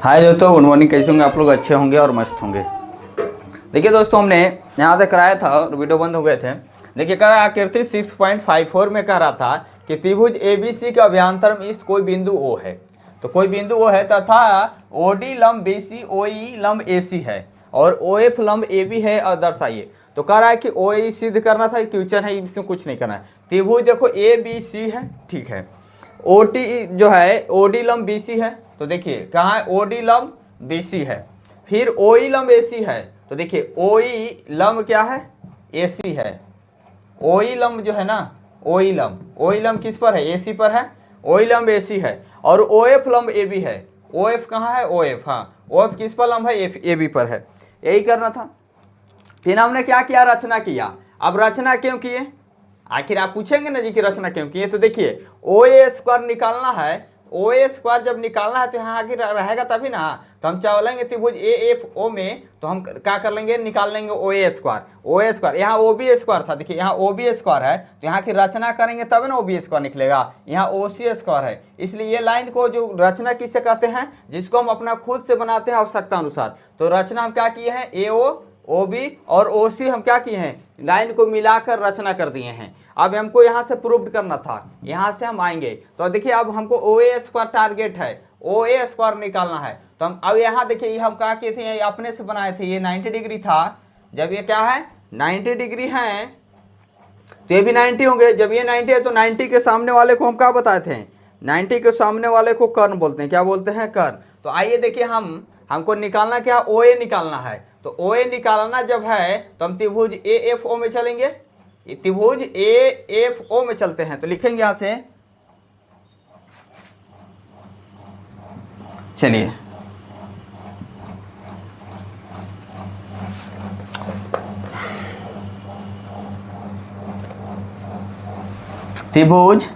हाय दोस्तों, good morning. कैसे होंगे आप लोग? अच्छे होंगे और मस्त होंगे। देखिए दोस्तों, हमने यहाँ तक कराया था और वीडियो बंद हो गए थे। देखिए कह रहा आकृति 6.54 में कह रहा था कि त्रिभुज ABC का अभ्यंतर में इस कोई बिंदु O है। तो कोई बिंदु O है तथा OD लंब BC OE लंब AC है और OF लंब AB है और दर्शाइए। तो कह रहा है कि OE सिद्ध करना था। क्वेश्चन है, इसमें कुछ नहीं करना है। त्रिभुज देखो ABC है, ठीक है। OT जो है OD लंब BC है, तो देखिए कहाँ है OD लंब BC है। फिर OE लंब AC है, तो देखिए OE लंब क्या है? AC है। OE लंब जो है ना, OE लंब किस पर है? AC पर है। OE लंब AC है और OF लंब AB है। OF कहाँ है? OF, हाँ OF किस पर लंब है? AB पर है। यही करना था। फिर हमने क्या किया? रचना किया। अब रचना क्यों किए? आखिर आप पूछेंगे ना जी कि रचना क्यों किए। तो देखिए OA स्क्वायर निकालना है। OA स्क्वायर जब निकालना है तो यहाँ आगे रहेगा तभी ना। तो हम चलेंगे त्रिभुज AFO में, तो हम क्या कर लेंगे? निकाल लेंगे OA स्क्वायर। यहाँ OB स्क्वायर था, देखिए यहाँ OB स्क्वायर है, तो यहाँ की रचना करेंगे तब ना OB स्क्वायर निकलेगा। यहाँ OC स्क्वायर है, इसलिए ये लाइन को जो रचना किससे कहते हैं? जिसको हम अपना खुद से बनाते हैं आवश्यकता अनुसार। तो रचना हम क्या किए हैं? AO OB और OC हम क्या किए हैं? लाइन को मिलाकर रचना कर दिए हैं। अब हमको यहाँ से प्रूव करना था, यहाँ से हम आएंगे। तो देखिए अब हमको OA स्क्वायर टारगेट है, OA स्क्वायर निकालना है। तो हम अब यहाँ देखिए ये हम क्या किए थे? ये अपने से बनाए थे। ये 90 डिग्री था। जब ये क्या है? 90 डिग्री है तो ये भी 90 होंगे। जब ये 90 है तो 90 के सामने वाले को हम क्या बताए थे? 90 के सामने वाले को कर्ण बोलते हैं। क्या बोलते हैं? कर्ण। तो आइए देखिए, हमको निकालना क्या? OA निकालना है। तो OA निकालना जब है तो हम त्रिभुज AFO में चलेंगे। त्रिभुज AFO में चलते हैं, तो लिखेंगे यहां से, चलिए त्रिभुज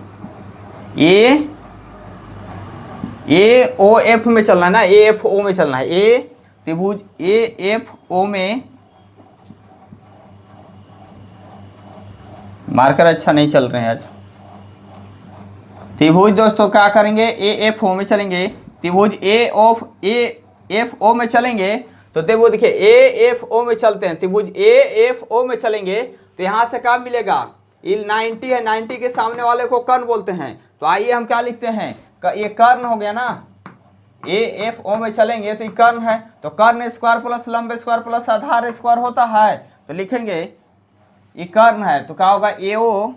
AOF में चलना है ना, AFO में चलना है। त्रिभुज AFO में मार्कर अच्छा नहीं चल रहे हैं आज। त्रिभुज दोस्तों क्या करेंगे? AFO में चलेंगे। त्रिभुज AFO में चलेंगे तो त्रिभुज देखिए AFO में चलते हैं। त्रिभुज AFO में चलेंगे तो यहाँ से क्या मिलेगा? ये 90 है, 90 के सामने वाले को कर्ण बोलते हैं। तो आइए हम क्या लिखते हैं? ये कर्ण हो गया ना। AFO में चलेंगे तो ये कर्ण है, तो कर्ण स्क्वायर प्लस लंब स्क्वायर प्लस आधार स्क्वायर होता है। तो लिखेंगे ये कर्ण है, तो क्या होगा? AO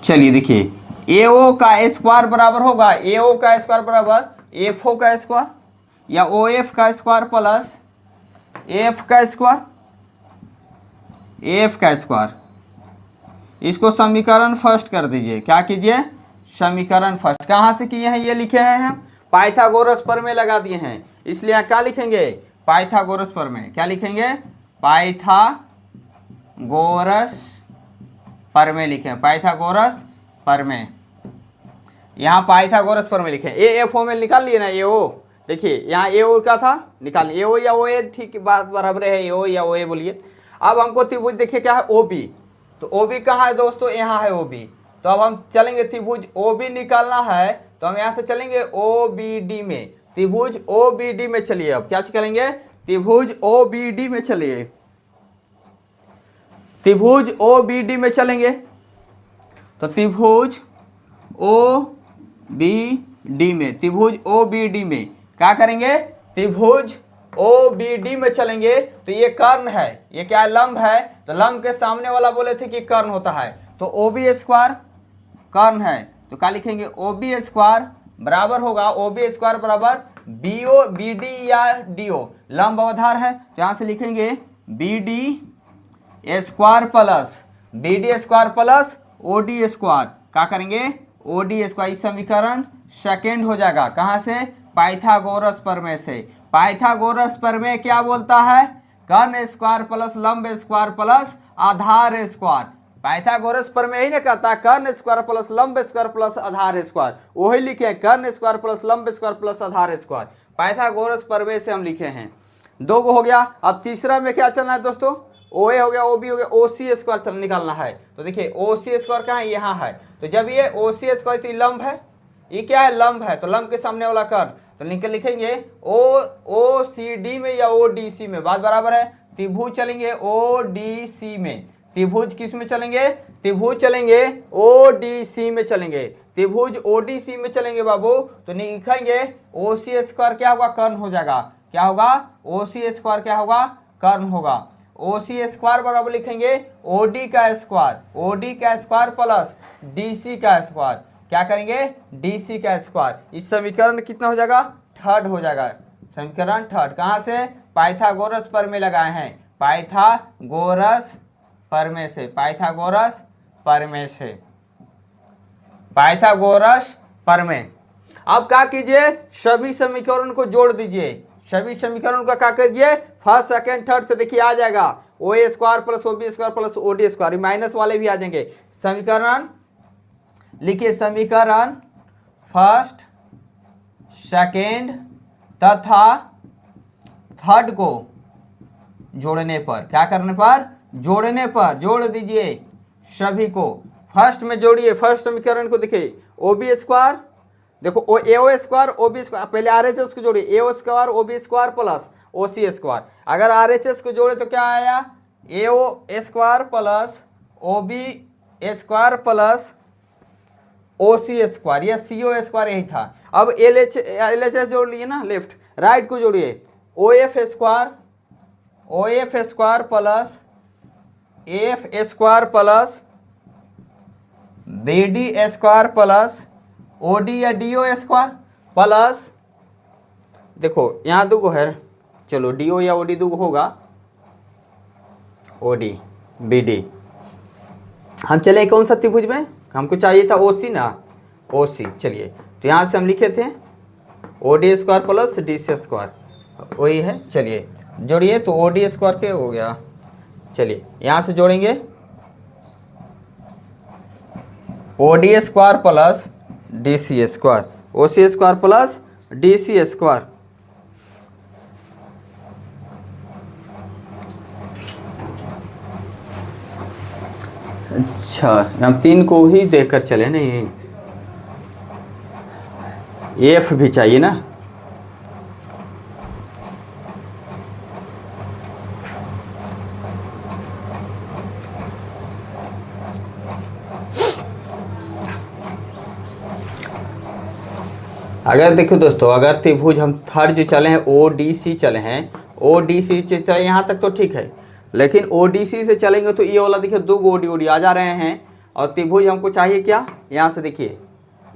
चलिए देखिए AO का स्क्वायर बराबर होगा, AO का स्क्वायर बराबर AFO का स्क्वायर या OF का स्क्वायर प्लस AF का स्क्वायर। इसको समीकरण फर्स्ट कर दीजिए। क्या कीजिए? समीकरण फर्स्ट। कहाँ से किए हैं? ये लिखे हैं हम पाइथागोरस प्रमेय लगा दिए हैं, इसलिए यहाँ क्या लिखेंगे? पाइथागोरस प्रमेय। क्या लिखेंगे? पाइथागोरस प्रमेय लिखें। पाइथागोरस प्रमेय, यहाँ पाइथागोरस प्रमेय लिखें। AFO में निकाल लिए ना AO। देखिए यहाँ AO का था, निकाल AO या OA, ठीक बात बराबर है। AO या OA बोलिए। अब हमको त्रिभुज देखिए क्या है? OB। तो OB कहाँ है दोस्तों? यहाँ है OB। तो अब हम चलेंगे त्रिभुज OB निकालना है, तो हम यहाँ से चलेंगे OBD में। त्रिभुज OBD में चलिए। अब क्या करेंगे? त्रिभुज OBD में चलिए। त्रिभुज OBD में चलेंगे तो त्रिभुज OBD में, त्रिभुज OBD में क्या करेंगे? त्रिभुज OBD में चलेंगे तो ये कर्ण है, ये क्या है? लंब है। तो लंब के सामने वाला बोले थे कि कर्ण होता है, तो OB स्क्वायर कर्ण है। तो क्या लिखेंगे? OB स्क्वायर बराबर होगा, OB स्क्वायर बराबर BO BD या DO लंब अवधार है। तो यहाँ से लिखेंगे BD square plus BD square plus OD square. क्या करेंगे? OD square. इस समीकरण सेकेंड हो जाएगा। कहाँ से? पाइथागोरस प्रमेय से। पाइथागोरस प्रमेय क्या बोलता है? कर्ण स्क्वायर प्लस लंब स्क्वायर प्लस आधार स्क्वायर। पाइथागोरस प्रमेय ही नहीं कहता कर्ण स्क्वायर प्लस लंब स्क्वायर प्लस आधार स्क्वायर, वही लिखे कर्ण स्क्वायर प्लस लंब स्क्वायर प्लस आधार स्क्वायर। पाइथागोरस प्रमेय से हम लिखे हैं। 2 हो गया। अब तीसरा में क्या चलना है दोस्तों? ओ ए हो गया, ओ बी हो गया, ओ सी स्क्वायर निकालना है। तो देखिए ओ सी स्क्वायर कहाँ है, यहाँ है। तो जब ये ओ सी स्क्वायर, तो ये लंब है, ये क्या है, लंब है। तो लंब के सामने वाला कर्ण, तो लिखेंगे ओ सी डी में या ओ डी सी में, बात बराबर है। त्रिभुज चलेंगे ओ डी सी में, त्रिभुज किस में चलेंगे, त्रिभुज चलेंगे ओ डी सी में चलेंगे, त्रिभुज ओ डी सी में चलेंगे बाबू। तो लिखेंगे ओ सी स्क्वायर क्या होगा, कर्ण हो जाएगा। क्या होगा, ओ सी स्क्वायर क्या होगा, कर्ण होगा। ओ सी स्क्वायर बराबर लिखेंगे ओ डी का स्क्वायर, ओ डी का स्क्वायर प्लस डी सी का स्क्वायर। क्या करेंगे, डी सी का स्क्वायर। इस समीकरण कितना हो जाएगा, थर्ड हो जाएगा। समीकरण थर्ड कहाँ से, पाइथागोरस प्रमेय लगाए हैं, पाइथागोरस प्रमेय से, पाइथागोरस प्रमेय से, पाइथागोरस प्रमेय। अब क्या कीजिए, सभी समीकरण को जोड़ दीजिए, सभी समीकरण का क्या कीजिए, फर्स्ट सेकंड थर्ड से देखिए आ जाएगा, O A square plus O B square plus O D square, minus वाले भी आ जाएंगे। समीकरण लिखिए, समीकरण फर्स्ट सेकंड तथा थर्ड को जोड़ने पर, क्या करने पर, जोड़ने पर, जोड़ दीजिए सभी को। फर्स्ट में जोड़िए, फर्स्ट समीकरण को देखिए, ओ बी स्क्वायर, देखो A O square O B square, पहले आर एच एस को जोड़िए, A O square O B square plus O C square. अगर आर एच एस को जोड़े तो क्या आया, A O square plus O B square plus O C square, या सी ओ स्क्वायर यही था। अब एल एच एस जोड़ लिए ना, लेफ्ट राइट को जोड़िए, O F square plus F square plus B D square plus O D या डी ओ स्क्वायर प्लस, देखो यहाँ दो है, चलो डी ओ या ओ डी दो होगा, ओ डी बी डी। हम चले कौन सा त्रिभुज में, हमको चाहिए था ओ सी ना, ओ सी। चलिए तो यहाँ से हम लिखे थे O D square plus D C square, वही है। चलिए जोड़िए, तो ओ डी स्क्वायर के हो गया। चलिए यहाँ से जोड़ेंगे, O D square plus D C square, O C square plus D C square. अच्छा, हम तीन को ही देखकर चले ना, ये एफ भी चाहिए ना। अगर देखो दोस्तों, अगर त्रिभुज हम थर्ड जो चले हैं ओ डी सी चले हैं, ओ डी सी चले यहाँ तक तो ठीक है, लेकिन ओ डी सी से चलेंगे तो ये वाला देखिए दो ओ डी ओ डी आ जा रहे हैं। और त्रिभुज हमको चाहिए क्या, यहाँ से देखिए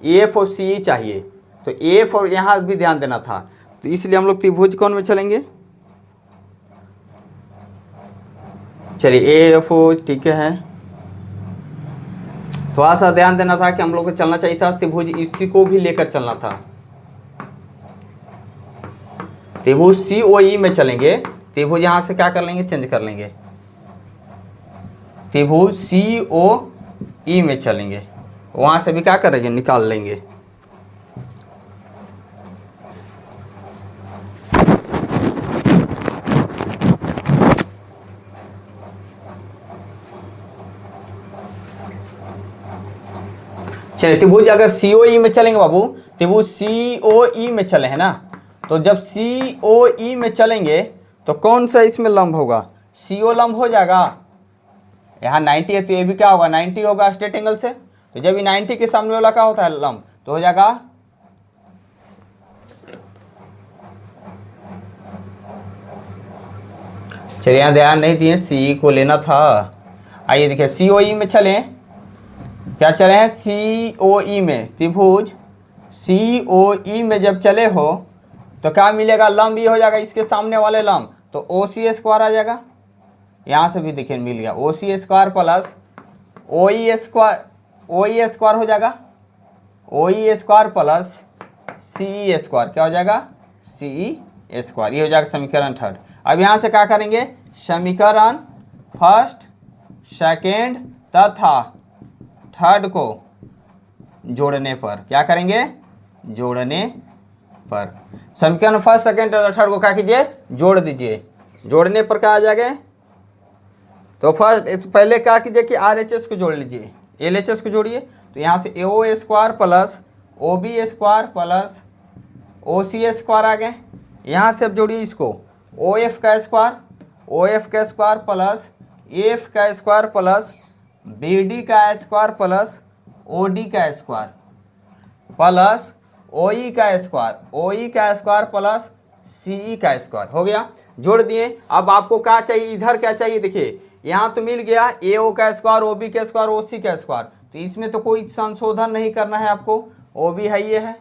एफ और सी चाहिए, तो एफ और यहाँ भी ध्यान देना था, तो इसलिए हम लोग त्रिभुज कौन में चलेंगे। चलिए एफ ठीक है, थोड़ा सा ध्यान देना था कि हम लोग को चलना चाहिए था त्रिभुज इसी को भी लेकर चलना था। त्रिभुज सी ओ ई में चलेंगे, त्रिभुज यहां से क्या कर लेंगे, चेंज कर लेंगे, त्रिभुज सी ओ ई में चलेंगे, वहां से भी क्या करेंगे, निकाल लेंगे। चलिए त्रिभुज अगर सी ओ ई में चलेंगे बाबू, त्रिभुज सी ओ ई में चले हैं ना, तो जब सी ओ ई में चलेंगे तो कौन सा इसमें लंब होगा, सी ओ लंब हो जाएगा। यहाँ 90 है तो ये भी क्या होगा, 90 होगा स्ट्रेट एंगल से। तो जब ये 90 के सामने वाला क्या होता है, लंब, तो हो जाएगा चलिए यहाँ ध्यान नहीं दिए, सी को लेना था। आइए देखिए सी ओ ई में चले, क्या चले हैं, सी ओ ई में, त्रिभुज सी ओ ई में जब चले हो तो क्या मिलेगा, लंब ये हो जाएगा इसके सामने वाले लंब, तो ओ सी स्क्वायर आ जाएगा। यहाँ से भी देखिए मिल गया, ओ सी स्क्वायर प्लस ओ ई स्क्वायर हो जाएगा, ओ ई स्क्वायर प्लस सी स्क्वायर क्या हो जाएगा, सी स्क्वायर। ये हो जाएगा समीकरण थर्ड। अब यहाँ से क्या करेंगे, समीकरण फर्स्ट सेकेंड तथा थर्ड को जोड़ने पर, क्या करेंगे, जोड़ने पर, समीकरण फर्स्ट सेकेंड और थर्ड को क्या कीजिए, जोड़ दीजिए। जोड़ने पर क्या आ जाएगा, तो फर्स्ट पहले क्या कीजिए कि RHS को जोड़ लीजिए, LHS को जोड़िए। तो यहाँ से AO square plus OB square plus OC square आ गए। यहाँ से अब जोड़िए इसको OF का स्क्वायर प्लस AF का स्क्वायर प्लस BD का स्क्वायर प्लस OD का स्क्वायर प्लस OE का स्क्वायर प्लस CE का स्क्वायर। हो गया, जोड़ दिए। अब आपको क्या चाहिए, इधर क्या चाहिए, देखिए यहाँ तो मिल गया AO का स्क्वायर, OB का स्क्वायर, OC का स्क्वायर। तो इसमें तो कोई संशोधन नहीं करना है आपको, OB है ये है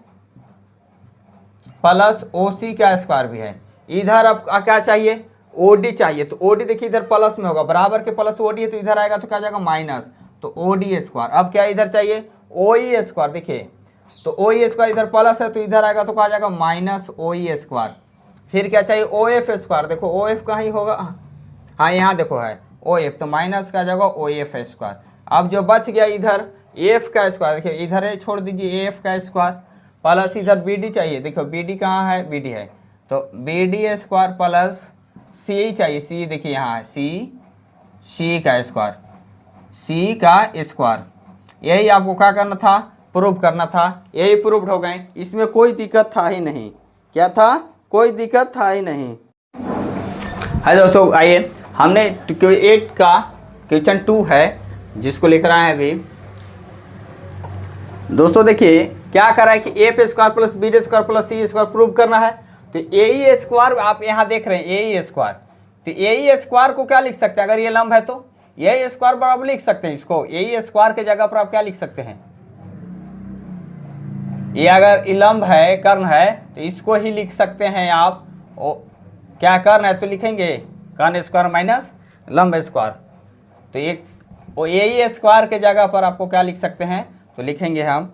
प्लस OC का स्क्वायर भी है। इधर अब क्या चाहिए, OD चाहिए। तो OD देखिए इधर प्लस में होगा, बराबर के प्लस OD है, तो इधर आएगा तो क्या जाएगा माइनस, तो OD स्क्वायर। अब क्या इधर चाहिए OE स्क्वायर, देखिए तो OE स्क्वायर इधर प्लस है तो इधर आएगा तो क्या जाएगा माइनस OE स्क्वायर। फिर क्या चाहिए OF स्क्वायर, देखो OF कहीं होगा, हाँ यहाँ देखो है OF, तो माइनस का जाएगा OF स्क्वायर। अब जो बच गया इधर AF का स्क्वायर, देखिए इधर छोड़ दीजिए AF का स्क्वायर प्लस इधर BD चाहिए, देखो BD कहाँ है, BD है, तो BD स्क्वायर प्लस CE चाहिए, CE देखिए यहाँ है CE का स्क्वायर, CE का स्क्वायर। यही आपको क्या करना था, प्रूव करना था। यही प्रूव्ड हो गए, इसमें कोई दिक्कत था ही नहीं। क्या था, कोई दिक्कत था ही नहीं। हाय दोस्तों, आइए हमने Q8 का क्वेश्चन 2 है जिसको लिख रहा है अभी। दोस्तों देखिए क्या कर रहा है कि AF square plus BD square plus CE square prove करना है। तो AE स्क्वायर आप यहाँ देख रहे हैं AE स्क्वायर, तो AE स्क्वायर को क्या लिख सकते हैं, अगर ये लंब है तो AE स्क्वायर बराबर लिख सकते हैं इसको। AE स्क्वायर के जगह पर आप क्या लिख सकते हैं, ये अगर लंब है, कर्ण है, तो इसको ही लिख सकते हैं आप। क्या कर्ण है तो लिखेंगे कर्ण स्क्वायर माइनस लंब स्क्वायर। तो एक AE स्क्वायर के जगह पर आपको क्या लिख सकते हैं, तो लिखेंगे हम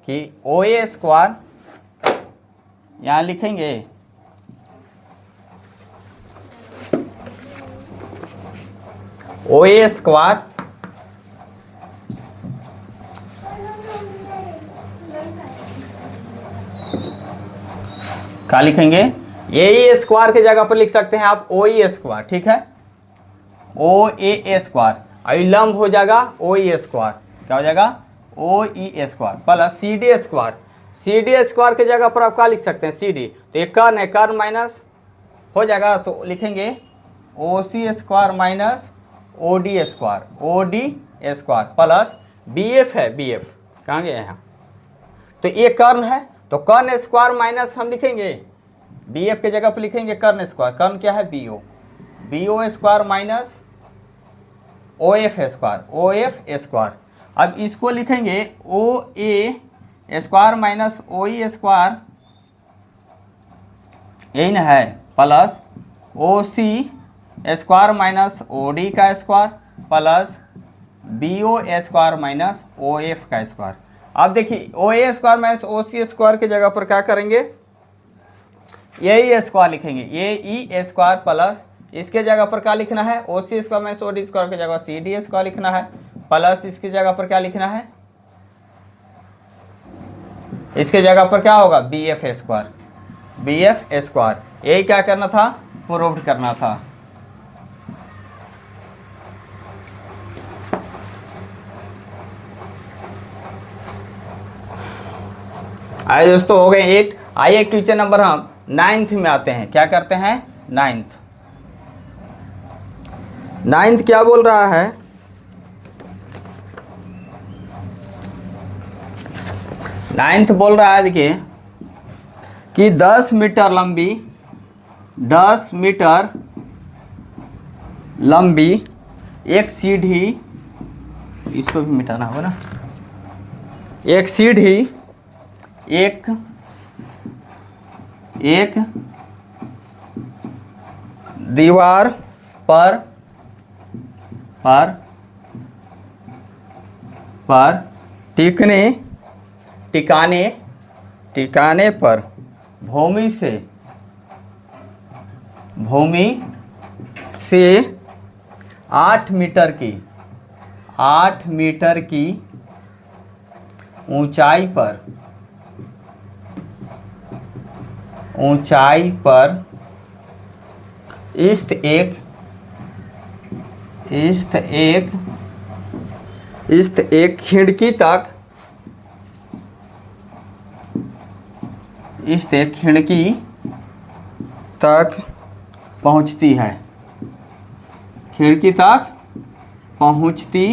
कि OA स्क्वायर, यहाँ लिखेंगे OA स्क्वायर क्या लिखेंगे, AE स्क्वायर के जगह पर लिख सकते हैं आप OE स्क्वायर, ठीक है, OA स्क्वायर। अभी लंब हो जाएगा OE स्क्वायर, क्या हो जाएगा OE square plus CD square. CD square के जगह पर आप क्या लिख सकते हैं CD, तो एक कर्ण है, कर्ण माइनस हो जाएगा तो लिखेंगे OC square minus OD square plus BF है, BF कहाँ गया यहाँ, तो ये कर्ण है तो कर्ण स्क्वायर माइनस हम लिखेंगे BF के जगह पर लिखेंगे कर्ण स्क्वायर। कर्ण क्या है BO square minus OF square. अब इसको लिखेंगे OA square minus OE square, यही ना है, plus OC square minus OD का square plus BO square minus OF का स्क्वायर। अब देखिए OA square minus OC square की जगह पर क्या करेंगे, यही स्क्वायर लिखेंगे, AE स्क्वायर प्लस इसके जगह पर क्या लिखना है, OC square minus OD square की जगह CD स्क्वायर लिखना है, प्लस इसकी जगह पर क्या लिखना है, इसके जगह पर क्या होगा BF स्क्वायर। यही क्या करना था, प्रूव्ड करना था। आइए दोस्तों हो गए 8। आइए क्वेश्चन नंबर हम 9th में आते हैं। क्या करते हैं, 9th क्या बोल रहा है, 9th बोल रहा है देखिए कि 10 मीटर लंबी एक सीढ़ी, इसको भी मिटाना होगा ना, एक सीढ़ी एक दीवार पर टिकाने पर भूमि से 8 मीटर की ऊंचाई पर स्थित इस्त एक खिड़की तक, इस्त एक खिड़की तक पहुंचती है, खिड़की तक पहुंचती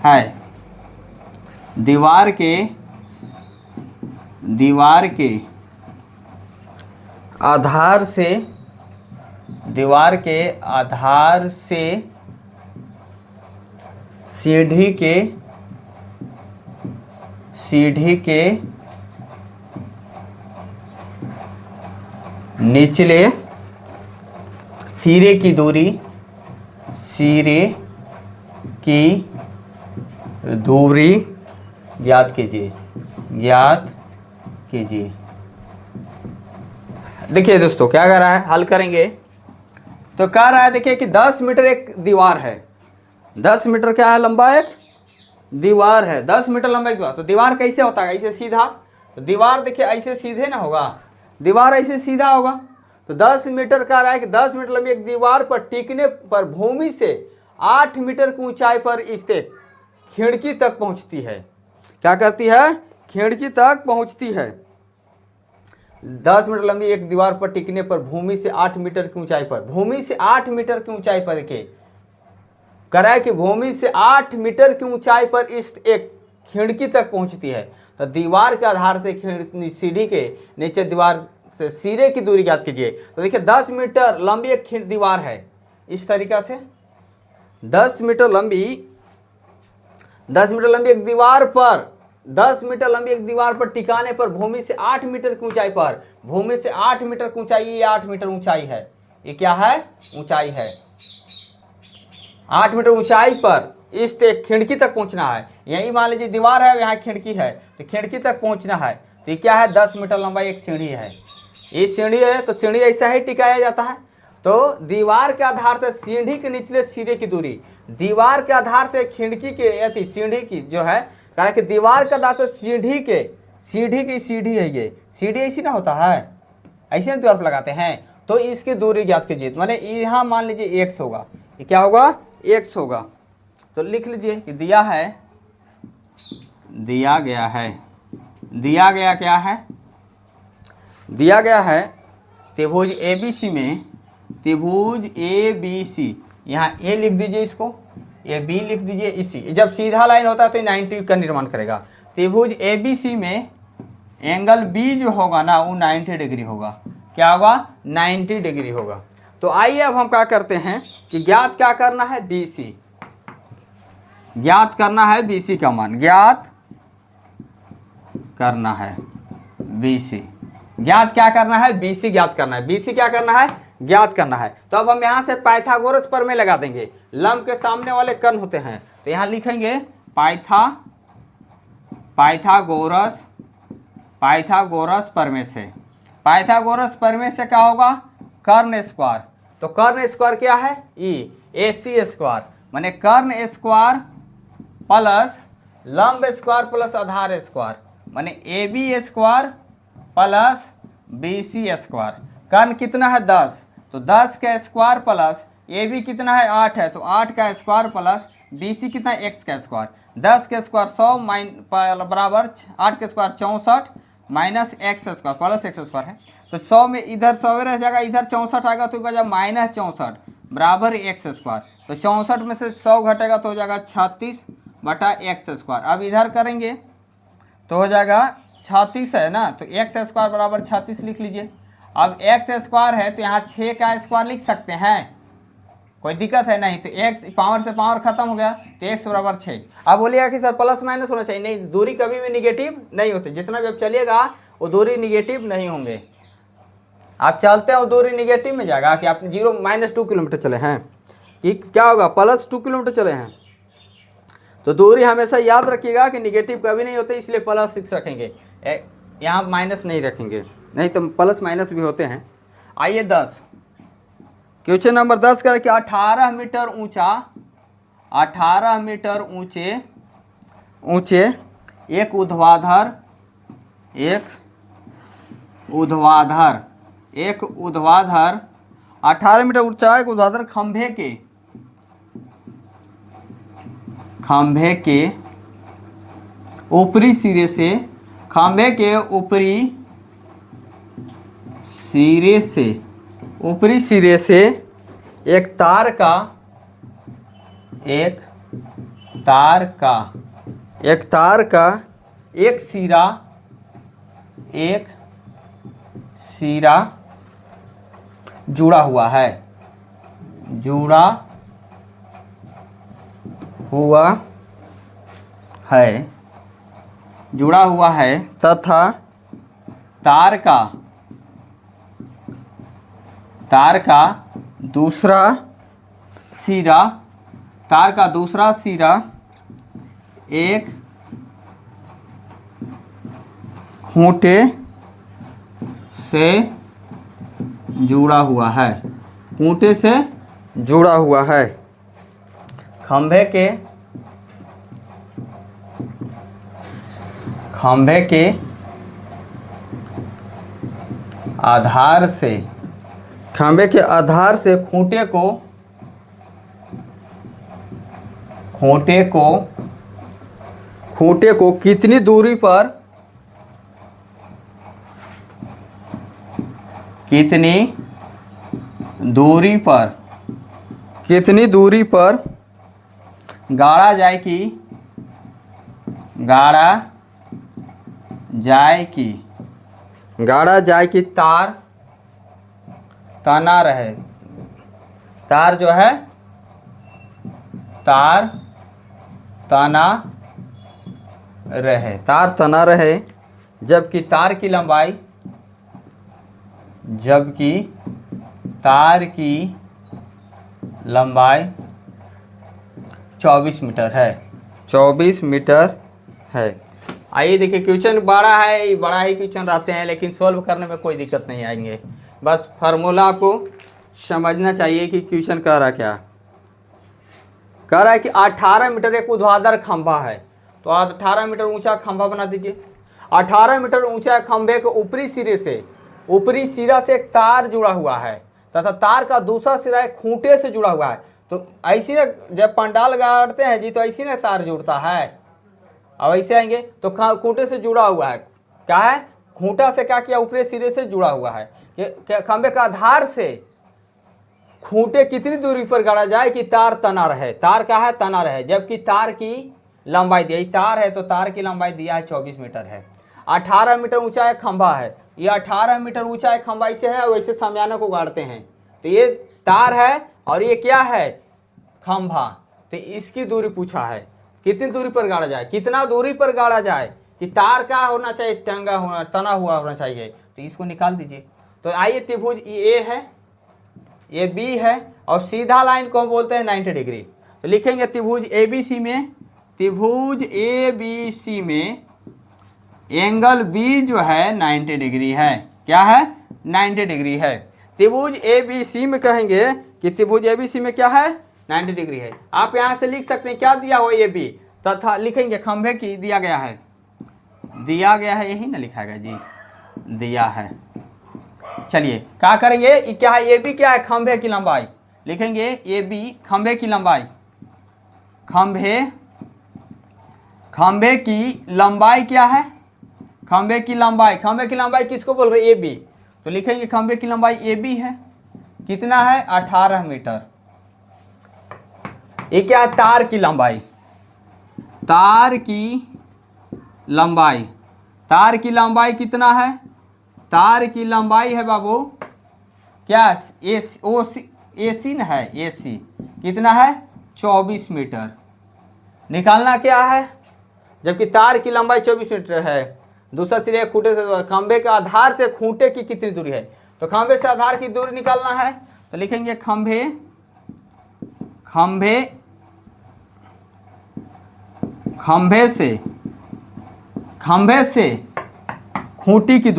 है। दीवार के आधार से, दीवार के आधार से सीढ़ी के निचले सिरे की दूरी, सिरे की दूरी ज्ञात कीजिए, ज्ञात कीजिए। देखिए दोस्तों क्या कर रहा है, हल करेंगे तो कह रहा है, देखिए कि 10 मीटर एक दीवार है, 10 मीटर क्या है लंबा एक दीवार है, 10 मीटर लंबा एक दीवार। तो दीवार कैसे होता है, ऐसे सीधा, तो दीवार देखिए ऐसे सीधे ना होगा, दीवार ऐसे सीधा होगा। तो 10 मीटर कह रहा है कि 10 मीटर लंबी एक दीवार पर टिकने पर भूमि से 8 मीटर की ऊंचाई पर स्थित खिड़की तक पहुंचती है। क्या करती है, खिड़की तक पहुंचती है। 10 मीटर लंबी एक दीवार पर टिकने पर भूमि से 8 मीटर की ऊंचाई पर, भूमि से 8 मीटर की ऊंचाई पर, देखिए करा है कि भूमि से 8 मीटर की ऊंचाई पर इस एक खिड़की तक पहुंचती है। तो दीवार के आधार से सीढ़ी के नीचे दीवार से सिरे की दूरी ज्ञात कीजिए। तो देखिए 10 मीटर लंबी एक दीवार है, इस तरीका से 10 मीटर लंबी एक दीवार पर, 10 मीटर लंबी एक दीवार पर टिकाने पर भूमि से 8 मीटर की ऊंचाई पर, भूमि से 8 मीटर की ऊंचाई, ये 8 मीटर ऊंचाई है, ये क्या है ऊंचाई है, 8 मीटर ऊंचाई पर इस खिड़की तक पहुंचना है। यही मान लीजिए दीवार है, यहाँ खिड़की है, तो खिड़की तक पहुंचना है। तो ये क्या है, 10 मीटर लंबा एक सीढ़ी है, ये सीढ़ी है। तो सीढ़ी ऐसा ही टिकाया जाता है। तो दीवार के आधार से सीढ़ी के निचले सिरे की दूरी, दीवार के आधार से खिड़की के अति सीढ़ी की जो है, कारण कि दीवार के आधार से सीढ़ी है, ये सीढ़ी ऐसी ना होता है, ऐसे दीवार पर लगाते हैं। तो इसकी दूरी ज्ञात कीजिए, माने यहाँ मान लीजिए x होगा, ये क्या होगा x होगा। तो लिख लीजिए कि दिया गया है त्रिभुज ABC में, त्रिभुज ABC, यहाँ A लिख दीजिए, इसको A B लिख दीजिए। इसी जब सीधा लाइन होता है तो 90 का निर्माण करेगा। त्रिभुज ABC में एंगल B जो होगा ना वो 90 डिग्री होगा। क्या होगा, 90 डिग्री होगा। तो आइए अब हम क्या करते हैं कि ज्ञात क्या करना है, BC ज्ञात करना है, BC का मान ज्ञात करना है, BC ज्ञात क्या करना है, BC ज्ञात करना है, BC क्या करना है, ज्ञात करना है। तो अब हम यहाँ से पाइथागोरस प्रमेय लगा देंगे। लंब के सामने वाले कर्ण होते हैं, तो यहाँ लिखेंगे पाइथागोरस प्रमेय से। पाइथागोरस प्रमेय से क्या होगा, कर्ण स्क्वायर। तो कर्ण स्क्वायर क्या है, AC स्क्वायर, माने कर्ण स्क्वायर प्लस लंब स्क्वायर प्लस आधार स्क्वायर, माने AB square plus BC square. कर्ण कितना है 10, तो 10 का स्क्वायर प्लस AB कितना है 8 है, तो 8 का स्क्वायर प्लस BC कितना है x का स्क्वायर। 10 का स्क्वायर 100 बराबर 8 का square 64 minus x square plus x square है। तो 100 में इधर 100 रह जाएगा, इधर 64 आएगा तो हो जाएगा माइनस 64 बराबर x स्क्वायर। तो 64 में से 100 घटेगा तो हो जाएगा 36 बटा x स्क्वायर। अब इधर करेंगे तो हो जाएगा 36 है ना, तो x स्क्वायर बराबर 36 लिख लीजिए। अब x स्क्वायर है तो यहाँ 6 का स्क्वायर लिख सकते हैं, कोई दिक्कत है नहीं। तो x पावर से पावर खत्म हो गया तो x बराबर 6। अब बोलिएगा कि सर प्लस माइनस होना चाहिए, नहीं, दूरी कभी भी निगेटिव नहीं होती। जितना भी अब चलिएगा वो दूरी निगेटिव नहीं होंगे। आप चलते हैं वो दूरी निगेटिव में जाएगा कि आप -2 किलोमीटर चले हैं, कि क्या होगा +2 किलोमीटर चले हैं। तो दूरी हमेशा याद रखिएगा कि निगेटिव कभी नहीं होते, इसलिए +6 रखेंगे, यहाँ माइनस नहीं रखेंगे, नहीं तो प्लस माइनस भी होते हैं। आइए 10 क्वेश्चन नंबर 10 करें कि 18 मीटर ऊंचे एक ऊर्ध्वाधर 18 मीटर ऊंचा एक ऊर्ध्वाधर खंभे के खंभे के ऊपरी सिरे से, खंभे के ऊपरी सिरे से एक तार का एक सिरा जुड़ा हुआ है तथा तार का दूसरा सिरा एक खूंटे से जुड़ा हुआ है। खंभे के आधार से खूंटे को कितनी दूरी पर गाड़ा जाए कि तार तना रहे। तार जो है तार तना रहे जबकि तार की लंबाई 24 मीटर है। आइए देखिए, क्वेश्चन बड़ा ही क्वेश्चन रहते हैं, लेकिन सॉल्व करने में कोई दिक्कत नहीं आएंगे। बस फार्मूला को समझना चाहिए कि क्वेश्चन कह रहा क्या। कह रहा है कि 18 मीटर एक ऊर्ध्वाधर खंभा है, तो 18 मीटर ऊंचा खंभा बना दीजिए। 18 मीटर ऊंचा खंभे के ऊपरी सिरा से एक तार जुड़ा हुआ है तथा तार का दूसरा सिरा एक खूंटे से जुड़ा हुआ है। तो ऐसी ना, जब पंडाल गाड़ते हैं जी, तो ऐसी ना तार जुड़ता है। अब ऐसे आएंगे तो खूंटे से जुड़ा हुआ है। क्या है? खूंटा से क्या किया? ऊपरी सिरे से जुड़ा हुआ है। खंभे का आधार से खूंटे कितनी दूरी पर गाड़ा जाए कि तार तना रहे। तार क्या है? तना रहे, जबकि तार की लंबाई दी, तार है तो तार की लंबाई दिया है 24 मीटर है। 18 मीटर ऊंचा एक खंभा है, ये 18 मीटर ऊंचा एक खंभा ऐसे है, वैसे सामियाना को गाड़ते हैं। तो ये तार है और ये क्या है? खंभा। तो इसकी दूरी पूछा है, कितनी दूरी पर गाड़ा जाए, कितना दूरी पर गाड़ा जाए कि तार का होना चाहिए, तना हुआ होना चाहिए। तो इसको निकाल दीजिए। तो आइए, त्रिभुज ए है, ये बी है और सीधा लाइन को बोलते हैं 90 डिग्री। तो लिखेंगे त्रिभुज एबीसी में एंगल बी जो है 90 डिग्री है। क्या है? 90 डिग्री है। त्रिभुज एबीसी में कहेंगे कि त्रिभुज एबीसी में क्या है? 90 डिग्री है। आप यहां से लिख सकते हैं क्या दिया हुआ ए बी, तथा लिखेंगे खंभे की दिया गया है, यही ना लिखाएगा जी, दिया है। चलिए क्या करेंगे, क्या है? ए बी क्या है? खंभे की लंबाई। लिखेंगे ए बी खंभे की लंबाई। खंभे की लंबाई क्या है? खंभे की लंबाई किसको बोल रहे? A B. तो लिखेंगे खंभे की लंबाई ए बी है। कितना है? 18 मीटर। ये क्या है? तार की लंबाई कितना है? तार की लंबाई है बाबू क्या? एसी न है, एसी कितना है? 24 मीटर। निकालना क्या है? जबकि तार की लंबाई 24 मीटर है, दूसरा सिरे खूंटे से, खंभे के आधार से खूंटे की कितनी दूरी है? तो खंभे से आधार की दूरी निकालना है। तो लिखेंगे खंभे से खूंटी की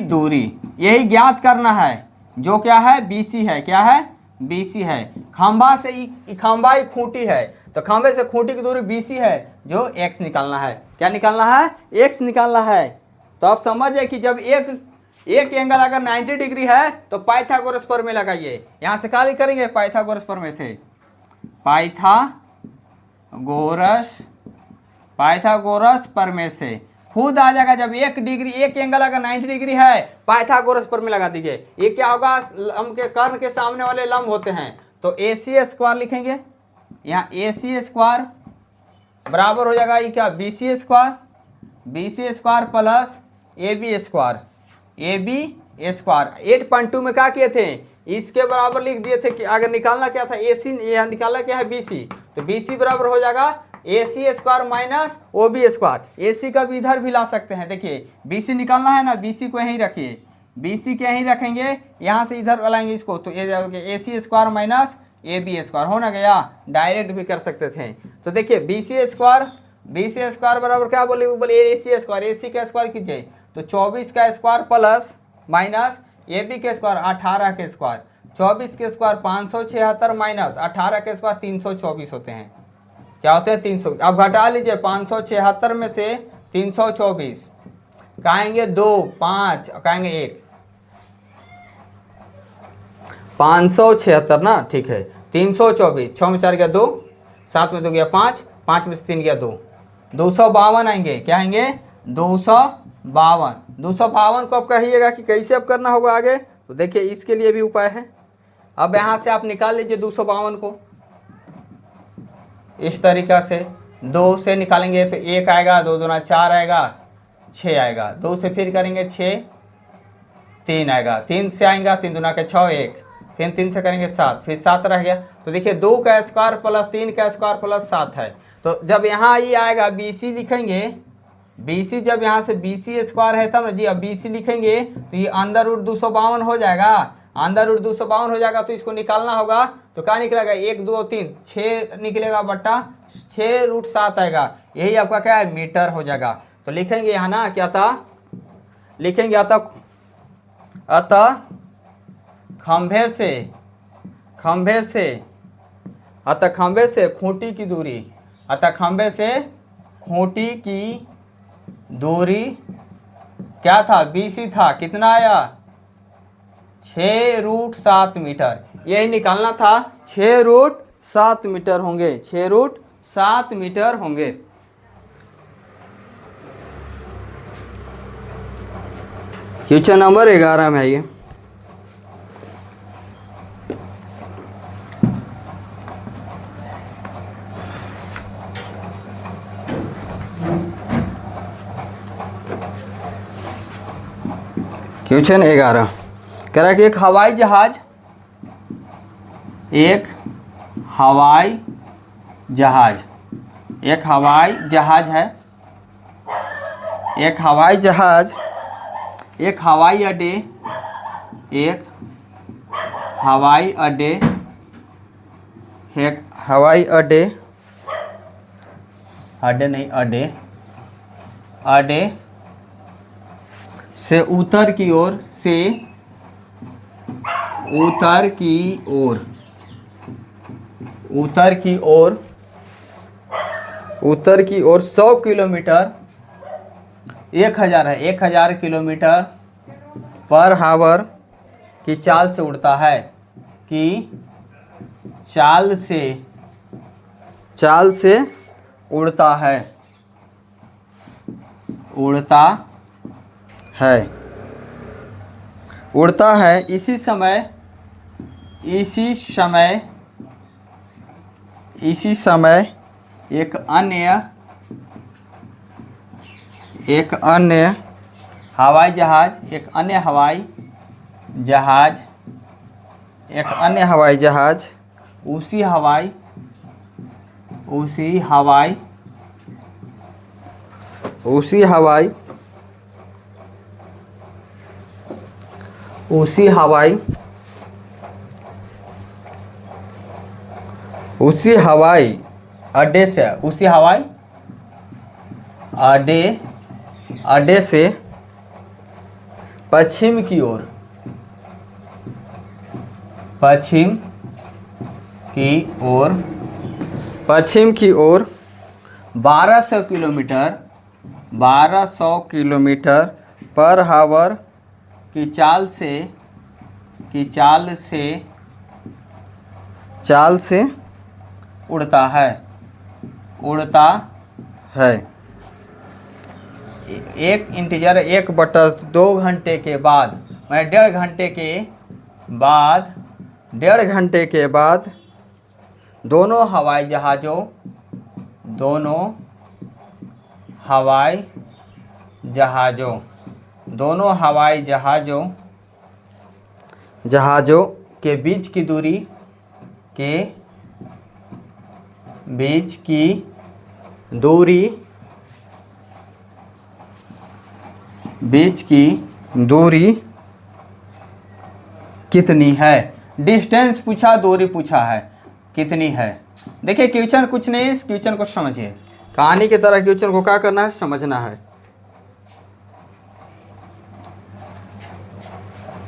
दूरी, यही ज्ञात करना है, जो क्या है? बीसी है। क्या है? बीसी है। खंभा ही खूंटी है, तो खंभे से खूंटी की दूरी बीसी है, जो एक्स निकालना है। क्या निकालना है? एक्स निकालना है। तो आप समझिए कि जब एक एंगल अगर 90 डिग्री है तो पाइथागोरस प्रमेय लगाइए। यहां से खाली करेंगे पाइथागोरस प्रमेय से। पाइथागोरस प्रमेय से खुद आ जाएगा। जब एक डिग्री एक एंगल अगर 90 डिग्री है, पाइथागोरस प्रमेय लगा दीजिए। ये क्या होगा, लंब के कर्ण के सामने वाले लंब होते हैं, तो AC स्क्वायर लिखेंगे। यहाँ AC स्क्वायर बराबर हो जाएगा ये क्या, BC square plus AB square 8.2 में क्या किए थे, इसके बराबर लिख दिए थे कि अगर निकालना क्या था AC, यहाँ निकालना क्या है BC, तो BC बराबर हो जाएगा AC square minus OB square. AC का भी इधर भी ला सकते हैं। देखिए BC निकालना है ना, BC को यहीं रखिए, BC के यहीं रखेंगे, यहाँ से इधर लाएंगे इसको, तो ये AC square minus AB square हो ना गया। डायरेक्ट भी कर सकते थे। तो देखिए BC स्क्वायर बराबर क्या बोले AC स्क्वायर, AC का स्क्वायर कीजिए तो 24 का स्क्वायर प्लस माइनस AB के स्क्वायर 18 के स्क्वायर, 24 के स्क्वायर 576 माइनस 18 के स्क्वायर 324 होते हैं। क्या होते हैं 300। अब घटा लीजिए 576 में से 324, कहेंगे 2 5 कहेंगे 1, 576 ना, ठीक है 324, 6 में 4 गया 2, 7 में 2 गया 5, 5 में से 3 गया 2, 252 आएंगे। क्या आएंगे 252 को आप कहिएगा कि कैसे अब करना होगा आगे। तो देखिए इसके लिए भी उपाय है। अब यहाँ से आप निकाल लीजिए 252 को इस तरीका से, 2 से निकालेंगे तो 1 आएगा, 2 दूना 4 आएगा, 6 आएगा, 2 से फिर करेंगे 6, 3 आएगा, 3 से आएगा 3 दूना के 6 1, फिर 3 से करेंगे 7, फिर 7 रह गया। तो देखिए 2 का स्क्वायर प्लस 3 का स्क्वायर प्लस 7 है। तो जब यहाँ ये आएगा BC लिखेंगे, BC जब यहाँ से BC स्क्वायर है तब ना जी, अब BC लिखेंगे तो ये अंदर रूट 252 हो जाएगा, अंदर रूट 252 हो जाएगा। तो इसको निकालना होगा तो क्या निकलेगा 1 2 3 6 निकलेगा बट्टा 6 रूट 7 आएगा। यही आपका क्या है मीटर हो जाएगा। तो लिखेंगे यहाँ ना क्या था, लिखेंगे अतः खंभे से खूंटी की दूरी, अतः खंभे से खूंटी की दूरी क्या था BC था, कितना आया 6 रूट 7 मीटर। यही निकालना था, 6 रूट 7 मीटर होंगे, 6 रूट 7 मीटर होंगे। क्वेश्चन नंबर 11 में आइए। क्वेश्चन 11 कह रहा है कि एक हवाई जहाज है, एक हवाई अड्डे से उत्तर की ओर 100 किलोमीटर 1000 किलोमीटर पर हावर की चाल से उड़ता है, उड़ता है। इसी समय एक अन्य हवाई जहाज उसी हवाई अड्डे से पश्चिम की ओर 1200 किलोमीटर पर हावर की चाल से उड़ता है, उड़ता है। एक इंटीजर 1/2 घंटे के बाद, मैं 1.5 घंटे के बाद, 1.5 घंटे के बाद दोनों हवाई जहाज़ों, दोनों हवाई जहाज़ों, दोनों हवाई जहाज़ों के बीच की दूरी, के बीच की दूरी, बीच की दूरी कितनी है। डिस्टेंस पूछा, दूरी पूछा है, कितनी है। देखिए क्वेश्चन कुछ नहीं, इस क्वेश्चन को समझिए, कहानी की तरह क्वेश्चन को क्या करना है, समझना है।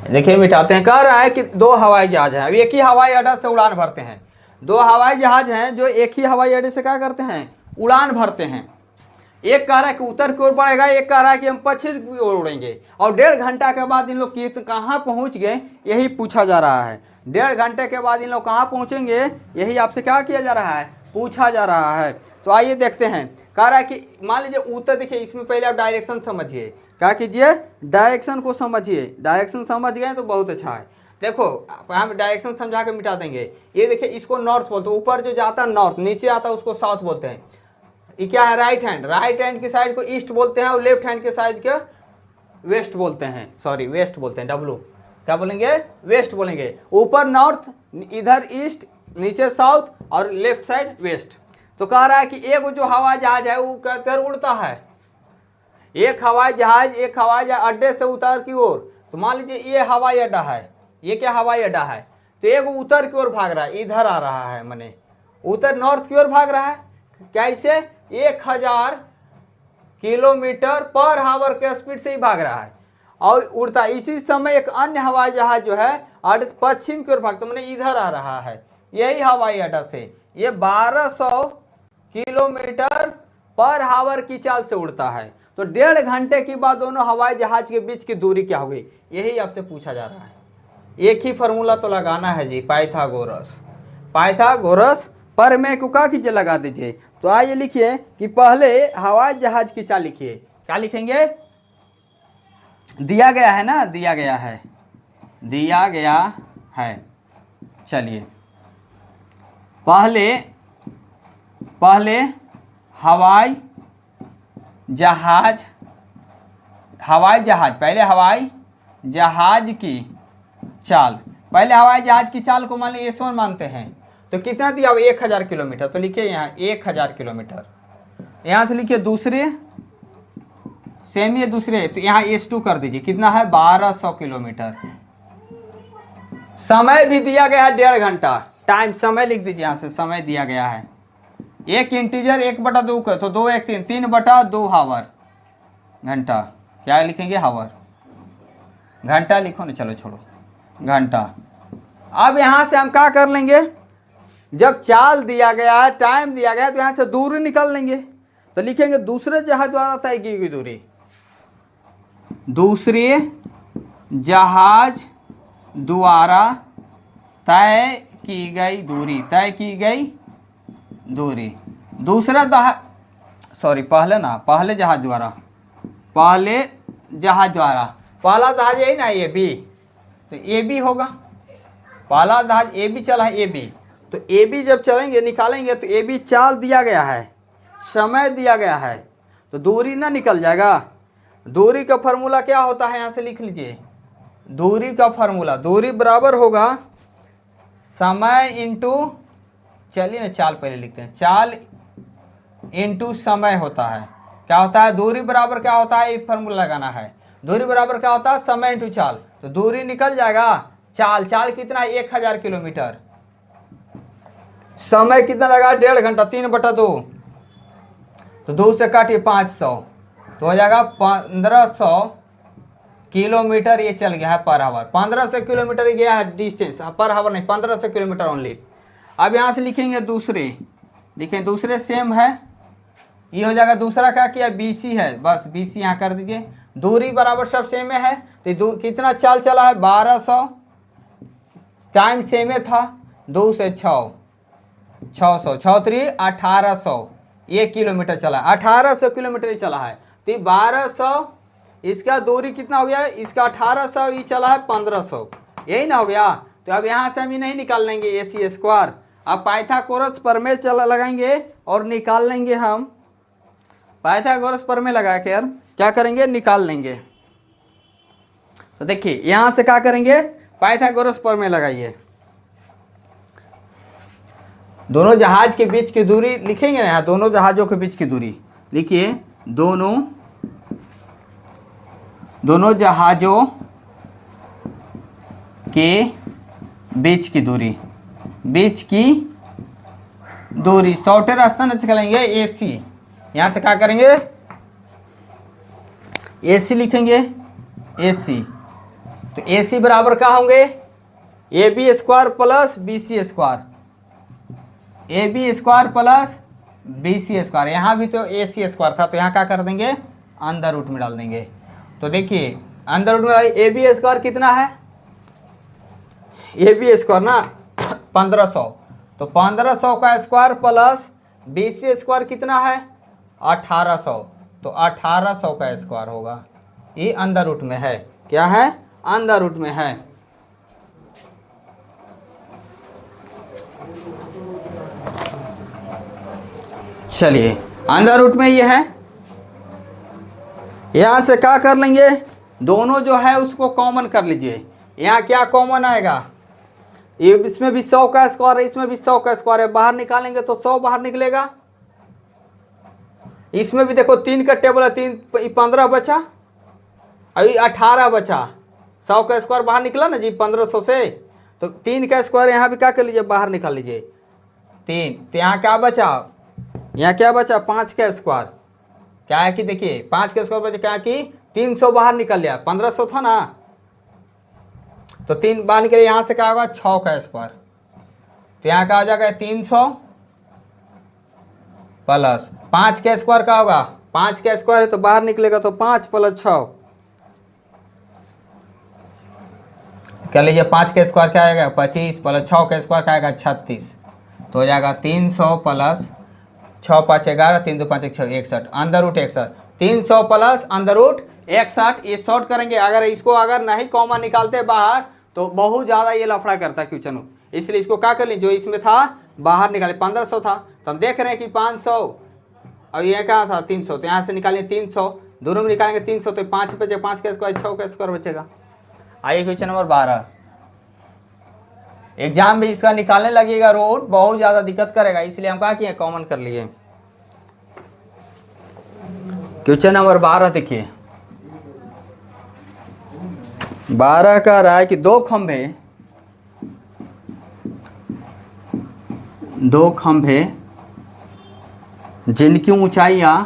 देखिए मिटाते हैं। कह रहा है कि 2 हवाई जहाज हैं, अब एक ही हवाई अड्डा से उड़ान भरते हैं। 2 हवाई जहाज हैं जो एक ही हवाई अड्डे से क्या करते हैं, उड़ान भरते हैं। एक कह रहा है कि उत्तर की ओर बढ़ेगा, एक कह रहा है कि हम पश्चिम की ओर उड़ेंगे, और 1.5 घंटा के बाद इन लोग कहाँ पहुंच गए यही पूछा जा रहा है। 1.5 घंटे के बाद इन लोग कहाँ पहुंचेंगे यही आपसे क्या किया जा रहा है, पूछा जा रहा है। तो आइए देखते हैं। कह रहा है कि मान लीजिए उत्तर, देखिए इसमें पहले आप डायरेक्शन समझिए, क्या कीजिए, डायरेक्शन को समझिए। डायरेक्शन समझ गए तो बहुत अच्छा है। देखो हम डायरेक्शन समझा के मिटा देंगे। ये देखिए इसको नॉर्थ बोलते हैं, ऊपर जो जाता है नॉर्थ, नीचे आता है उसको साउथ बोलते हैं। ये क्या है, राइट हैंड, राइट हैंड की साइड को ईस्ट बोलते हैं और लेफ्ट हैंड की साइड के वेस्ट बोलते हैं, सॉरी वेस्ट बोलते हैं। डब्लू क्या बोलेंगे, वेस्ट बोलेंगे। ऊपर नॉर्थ, इधर ईस्ट, नीचे साउथ और लेफ्ट साइड वेस्ट। तो कह रहा है कि एक जो हवाई जहाज है वो कहकर उड़ता है, एक हवाई जहाज अड्डे से उत्तर की ओर। तो मान लीजिए ये हवाई अड्डा है, ये क्या हवाई अड्डा है, तो एक उत्तर की ओर भाग रहा है, इधर आ रहा है, माने उत्तर नॉर्थ की ओर भाग रहा है। कैसे, 1000 किलोमीटर पर आवर के स्पीड से ही भाग रहा है और उड़ता। इसी समय एक अन्य हवाई जहाज जो है पश्चिम की ओर भागता, मैंने इधर आ रहा है, यही हवाई अड्डा से ये 1200 किलोमीटर पर आवर की चाल से उड़ता है। तो 1.5 घंटे के बाद दोनों हवाई जहाज के बीच की दूरी क्या होगी, यही आपसे पूछा जा रहा है। एक ही फॉर्मूला तो लगाना है जी, पाइथागोरस। पाइथागोरस पर में को क्या कीजिए, लगा दीजिए। तो आइए लिखिए कि पहले हवाई जहाज की चाल लिखिए, क्या लिखेंगे, दिया गया है ना, दिया गया है, दिया गया है। चलिए पहले हवाई जहाज, पहले हवाई जहाज की चाल, पहले हवाई जहाज की चाल को मान लीजिए S1 मानते हैं। तो कितना दिया, 1000 किलोमीटर। तो लिखिए यहाँ 1000 किलोमीटर, यहाँ से लिखिए दूसरे, सेम ये दूसरे, तो यहाँ S2 कर दीजिए, कितना है 1200 किलोमीटर। समय भी दिया गया है 1.5 घंटा, टाइम समय लिख दीजिए, यहाँ से समय दिया गया है। एक इंटीजर 1/2 का, तो 2 1 3, 3/2 हावर, घंटा, क्या लिखेंगे, हावर, घंटा लिखो ना, चलो छोड़ो, घंटा। अब यहाँ से हम क्या कर लेंगे, जब चाल दिया गया है, टाइम दिया गया है, तो यहाँ से दूरी निकाल लेंगे। तो लिखेंगे दूसरे जहाज द्वारा तय की गई दूरी, दूसरे जहाज द्वारा तय की गई दूरी, तय की गई दूरी। दूसरा पहले जहाज द्वारा, पहला जहाज यही ना, ए बी, तो ए बी होगा, पहला जहाज ए बी चला है, ए बी। तो ए बी जब चलेंगे, निकालेंगे, तो ए बी चाल दिया गया है, समय दिया गया है, तो दूरी ना निकल जाएगा। दूरी का फॉर्मूला क्या होता है, यहाँ से लिख लीजिए, दूरी का फॉर्मूला, दूरी बराबर होगा समय इंटू, चलिए ना चाल पहले लिखते हैं, चाल इंटू समय होता है। क्या होता है, दूरी बराबर क्या होता है, एक फॉर्मूला लगाना है। दूरी बराबर क्या होता है, समय इंटू चाल। तो दूरी निकल जाएगा, चाल कितना है, 1000 किलोमीटर। समय कितना लगा, 1.5 घंटा, 3/2, तो 2 से काटिए 500, तो हो जाएगा 1500 किलोमीटर ये चल गया है पर आवर। 1500 किलोमीटर गया है डिस्टेंस, पर आवर नहीं, 1500 किलोमीटर ओनली। अब यहाँ से लिखेंगे दूसरे, लिखें दूसरे सेम है, ये हो जाएगा। दूसरा क्या किया, BC है, बस BC यहाँ कर दीजिए। दूरी बराबर सब सेम है, तो कितना चाल चला है, 1200, टाइम सेम था, 2 से 6, 600, 6×3 1800 ये किलोमीटर चला, 1800 किलोमीटर ही चला है। तो ये 1200, इसका दूरी कितना हो गया है, इसका 1800, ये चला है 1500, यही ना हो गया। तो अब यहाँ से हम ये नहीं निकाल लेंगे AC स्क्वायर, अब पाइथागोरस प्रमेय चला लगाएंगे और निकाल लेंगे हम। पाइथागोरस प्रमेय लगा के यार क्या करेंगे, निकाल लेंगे। तो देखिए यहाँ से क्या करेंगे, पाइथागोरस प्रमेय लगाइए। दोनों जहाज के बीच की दूरी लिखेंगे ना, दोनों जहाजों के बीच की दूरी लिखिए, दोनों जहाजों के बीच की दूरी शॉर्टे रास्ता न चलेंगे AC। यहां से क्या करेंगे, AC लिखेंगे, AC। तो AC बराबर क्या होंगे, AB square plus BC square, AB square plus BC square. यहाँ भी तो AC स्क्वायर था, तो यहाँ क्या कर देंगे, अंदर रूट में डाल देंगे। तो देखिए अंदर रूट में AB स्क्वायर कितना है, AB स्क्वायर ना 1500, तो 1500 का स्क्वायर प्लस BC स्क्वायर कितना है 1800, तो 1800 का स्क्वायर होगा। ये अंदर रूट में है, क्या है, अंदर रूट में है। चलिए अंडर रूट में ये है, यहां से क्या कर लेंगे, दोनों जो है उसको कॉमन कर लीजिए। यहाँ क्या कॉमन आएगा, ये इसमें भी 100 का स्क्वायर है, इसमें भी 100 का स्क्वायर है, बाहर निकालेंगे तो 100 बाहर निकलेगा। इसमें भी देखो 3 का टेबल है, 3 15 बचा, अभी 18 बचा, 100 का स्क्वायर बाहर निकला ना जी 1500 से, तो 3 का स्क्वायर यहाँ भी क्या कर लीजिए, बाहर निकाल लीजिए 3। तो यहाँ क्या बचा, यहाँ क्या बचा 5 का स्क्वायर, क्या है कि देखिए 5 का स्क्वायर बचा, क्या कि 300 बाहर निकल लिया, 1500 था ना, तो 3 बाहर निकले, यहाँ से क्या होगा 6 का स्क्वायर, तो यहाँ क्या हो जाएगा 300 प्लस 5 का स्क्वायर क्या होगा, 5 का स्क्वायर है तो बाहर निकलेगा तो 5 प्लस 6, क्या लीजिए 5 का स्क्वायर क्या आएगा 25 प्लस 6 का स्क्वायर क्या आएगा 36, तो हो जाएगा 300 प्लस 6 5 11 3 2 5 1 6 61, अंदर रूट 61, 300 प्लस अंदर रूट 61। ये शॉर्ट करेंगे, अगर इसको अगर नहीं कॉमन निकालते बाहर तो बहुत ज़्यादा ये लफड़ा करता है क्वेश्चन, इसलिए इसको क्या कर ली, जो इसमें था बाहर निकाले, 1500 था तो हम देख रहे हैं कि 500 और ये क्या था 300, तो यहाँ से निकालेंगे 300, दोनों में निकालेंगे 300 तो 5 बचे, 5 का स्क्वायर 6 का स्क्वायर बचेगा। आइए क्वेश्चन नंबर 12, एग्जाम भी इसका निकालने लगेगा रूट, बहुत ज़्यादा दिक्कत करेगा, इसलिए हम क्या किए कॉमन कर लिए। क्वेश्चन नंबर 12 देखिए, 12 का रहा है कि दो खंभे जिनकी ऊंचाइयां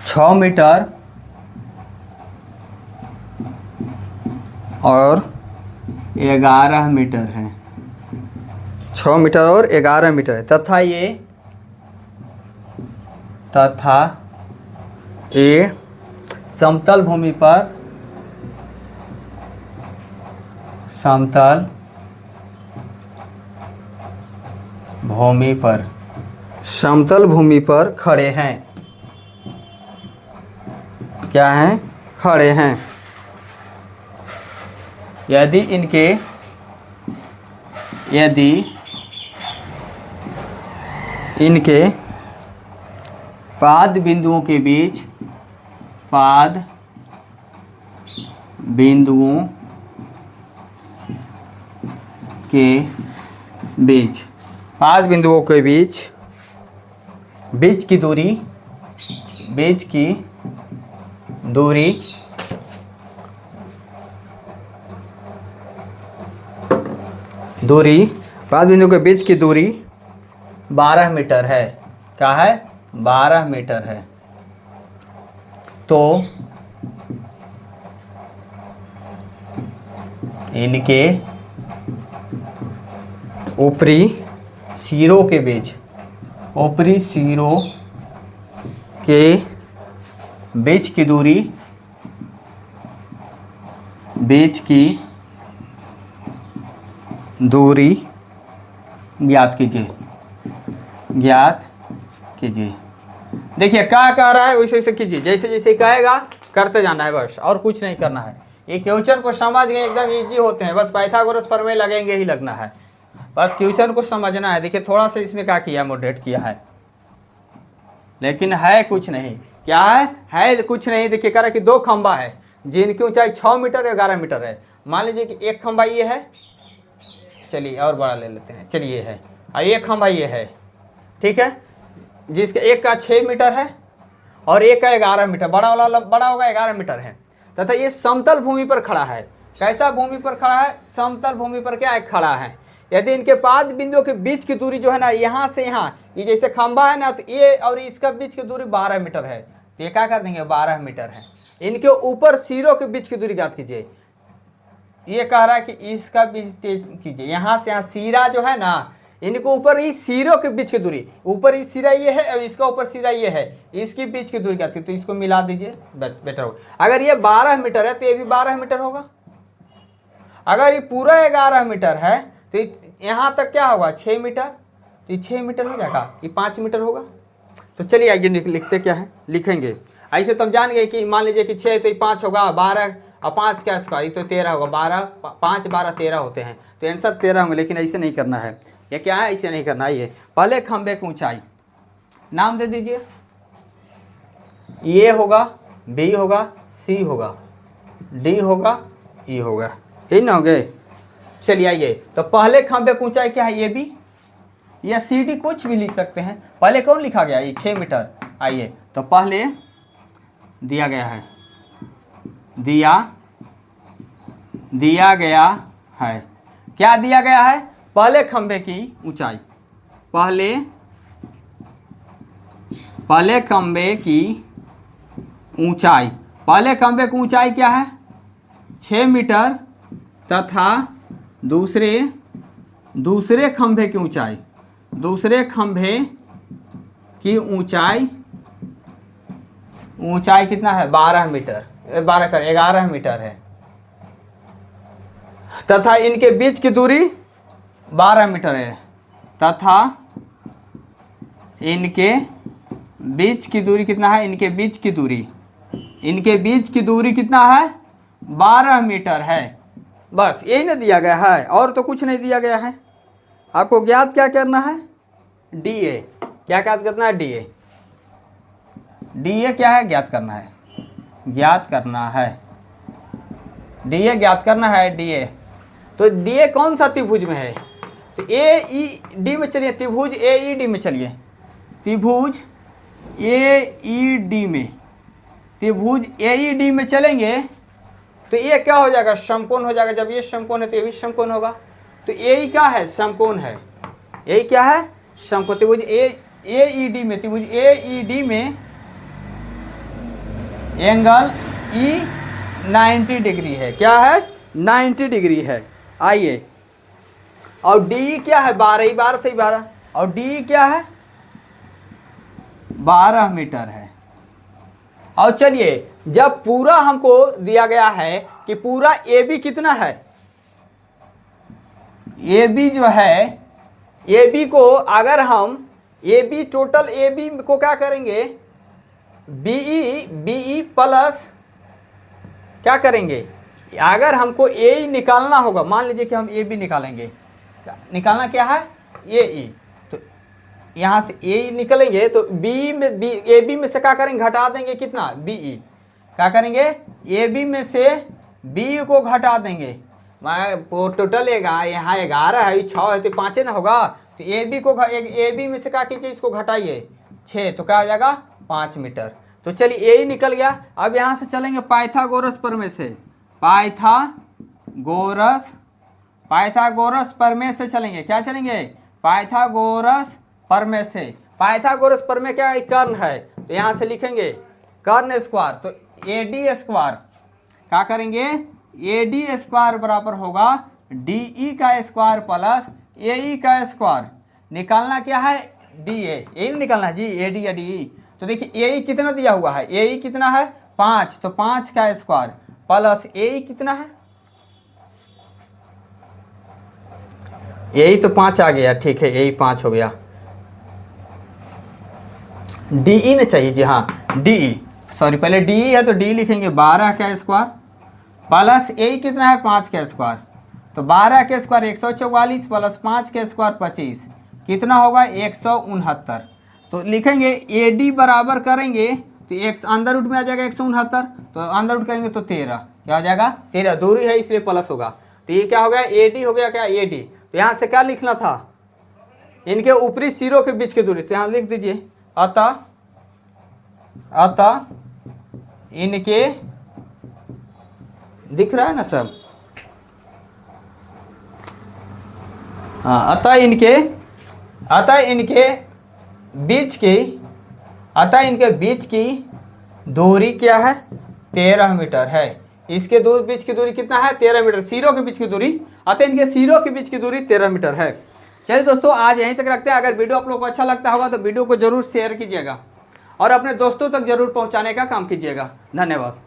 6 मीटर और 11 मीटर है, 6 मीटर और 11 मीटर है, तथा ये समतल भूमि पर खड़े हैं, क्या हैं, खड़े हैं। यदि इनके पाद बिंदुओं के बीच पाद बिंदुओं के बीच की दूरी पाद बिंदुओं के बीच की दूरी 12 मीटर है, क्या है 12 मीटर है, तो इनके ऊपरी सिरों के बीच की दूरी बीच की दूरी ज्ञात कीजिए, ज्ञात कीजिए। देखिए क्या कह रहा है वैसे वैसे कीजिए, जैसे जैसे कहेगा करते जाना है बस, और कुछ नहीं करना है। ये क्वेश्चन को समझ गए एकदम इजी होते हैं, बस पाइथागोरस प्रमेय लगेंगे ही लगना है, बस क्वेश्चन को समझना है। देखिए थोड़ा सा इसमें क्या किया, मॉडरेट किया है, लेकिन है कुछ नहीं। क्या है कुछ नहीं। देखिए कह रहा है कि दो खंबा है जिनकी ऊंचाई 6 मीटर 11 मीटर है। मान लीजिए कि एक खंबा ये है, चलिए और बड़ा ले लेते हैं, चलिए ये है, और एक खंबा ये है, ठीक है, जिसका एक का 6 मीटर है और एक का 11 मीटर, बड़ा वाला बड़ा होगा 11 मीटर है, तथा ये समतल भूमि पर खड़ा है। कैसा भूमि पर खड़ा है? समतल भूमि पर क्या है, खड़ा है। यदि इनके पाद बिंदुओं के बीच की दूरी जो है ना, यहाँ से यहाँ, ये जैसे खंबा है ना, तो ये और इसका बीच की दूरी 12 मीटर है, तो ये क्या कर देंगे, 12 मीटर है। इनके ऊपर सिरों के बीच की दूरी ज्ञात कीजिए। ये कह रहा है कि इसका बीच कीजिए, यहाँ से यहाँ सिरा जो है ना, इनको ऊपर ही सिरों के बीच की दूरी, ऊपर ही सिरा ये है और इसका ऊपर सिरा ये है, इसकी बीच की दूरी क्या थी, तो इसको मिला दीजिए, बेटर होगा। अगर ये 12 मीटर है तो ये भी 12 मीटर होगा। अगर ये पूरा 11 मीटर है तो यहाँ तक क्या होगा, 6 मीटर, तो ये 6 मीटर हो जाएगा, ये 5 मीटर होगा। तो चलिए आगे लिखते क्या है, लिखेंगे ऐसे। तो हम जान गए कि मान लीजिए कि 6 तो ये 5 होगा, 12 और 5 का स्क्वायर तो 13 होगा, 12 5 12 13 होते हैं, तो आंसर 13 होंगे। लेकिन ऐसे नहीं करना है, ये क्या है, ऐसे नहीं करना है। ये पहले खंबे की ऊंचाई नाम दे दीजिए, ए होगा, बी होगा, सी होगा, डी होगा, ई होगा, यही ना हो गए। चलिए आइए, तो पहले खंबे की ऊंचाई क्या है, ए बी या सी डी, कुछ भी लिख सकते हैं। पहले कौन लिखा गया, ये 6 मीटर। आइए तो पहले दिया गया है, दिया गया है, क्या दिया गया है, पहले खंबे की ऊंचाई, पहले खंबे की ऊंचाई, पहले खंबे की ऊंचाई क्या है, 6 मीटर, तथा दूसरे खंबे की ऊंचाई, दूसरे खंबे की ऊंचाई कितना है, 12 मीटर, 11 मीटर है, तथा इनके बीच की दूरी 12 मीटर है, तथा इनके बीच की दूरी कितना है, इनके बीच की दूरी कितना है, 12 मीटर है। बस यही ना दिया गया है, और तो कुछ नहीं दिया गया है। आपको ज्ञात क्या करना है, डी ए, क्या ज्ञात करना है, डी ए क्या है, ज्ञात करना है, डी ए ज्ञात करना है, डी ए। तो डी ए कौन सा त्रिभुज में है, तो ए ई डी में चलिए, त्रिभुज ए ई डी में चलिए, त्रिभुज ए ई डी में चलेंगे तो ये क्या हो जाएगा, समकोण हो जाएगा। जब ये समकोण है तो ये भी समकोण होगा, तो ए ई क्या है, समकोण है, ए क्या है, समकोण। त्रिभुज ए ई डी में एंगल ई 90 डिग्री है, क्या है, 90 डिग्री है। आइए, और डी क्या है, 12 और डी क्या है, 12 मीटर है। और चलिए, जब पूरा हमको दिया गया है कि पूरा ए बी कितना है, ए बी जो है, ए बी को अगर हम A B total A B को क्या करेंगे, बीई प्लस क्या करेंगे, अगर हमको ए निकालना होगा, मान लीजिए कि हम ए बी निकालेंगे, निकालना क्या है, ए ई, तो यहाँ से ए निकलेंगे तो बी में ए बी में से क्या करेंगे, घटा देंगे कितना, बी ई, क्या करेंगे, ए बी में से बी को घटा देंगे। टोटल यहाँ 11 है, 6 है, तो 5 ना होगा, तो ए बी में से क्या कीजिए, इसको घटाइए 6, तो क्या हो जाएगा, 5 मीटर। तो चलिए ए ही निकल गया। अब यहाँ से चलेंगे पाइथागोरस प्रमेय से, पाइथागोरस प्रमेय से चलेंगे, क्या चलेंगे, पाइथागोरस प्रमेय से। पाइथागोरस प्रमेय क्या है, कर्ण है, तो यहाँ से लिखेंगे कर्ण स्क्वायर, तो ए डी स्क्वायर, क्या करेंगे, ए डी स्क्वायर बराबर होगा डी ई का स्क्वायर प्लस ए ई का स्क्वायर। निकालना क्या है, डी ए, यही निकालना है जी, ए डी या डी ई। तो देखिए ए ई कितना दिया हुआ है, ए ई कितना है, 5, तो 5 का स्क्वायर प्लस ए ई कितना है, यही तो 5 आ गया, ठीक है, यही 5 हो गया। DE में चाहिए जी, हाँ DE, सॉरी पहले DE है तो DE लिखेंगे 12 का स्क्वायर प्लस यही कितना है 5 का स्क्वायर, तो 12 के स्क्वायर 144 प्लस 5 के स्क्वायर 25, कितना होगा 169। तो लिखेंगे AD बराबर करेंगे तो एक अंदर रूट में आ जाएगा 169, तो अंदर रूट करेंगे तो 13, क्या हो जाएगा 13, दूरी है इसलिए प्लस होगा। तो ये क्या हो गया AD हो गया, क्या AD। तो यहाँ से क्या लिखना था, इनके ऊपरी सिरों के बीच की दूरी, तो यहाँ लिख दीजिए अतः इनके, दिख रहा है ना सब, हाँ अतः इनके बीच की दूरी क्या है 13 मीटर है। इसके बीच की दूरी कितना है 13 मीटर, सिरों के बीच की दूरी, अतः इनके सिरों के बीच की दूरी 13 मीटर है। चलिए दोस्तों आज यहीं तक रखते हैं। अगर वीडियो आप लोगों को अच्छा लगता होगा तो वीडियो को जरूर शेयर कीजिएगा और अपने दोस्तों तक जरूर पहुंचाने का काम कीजिएगा। धन्यवाद।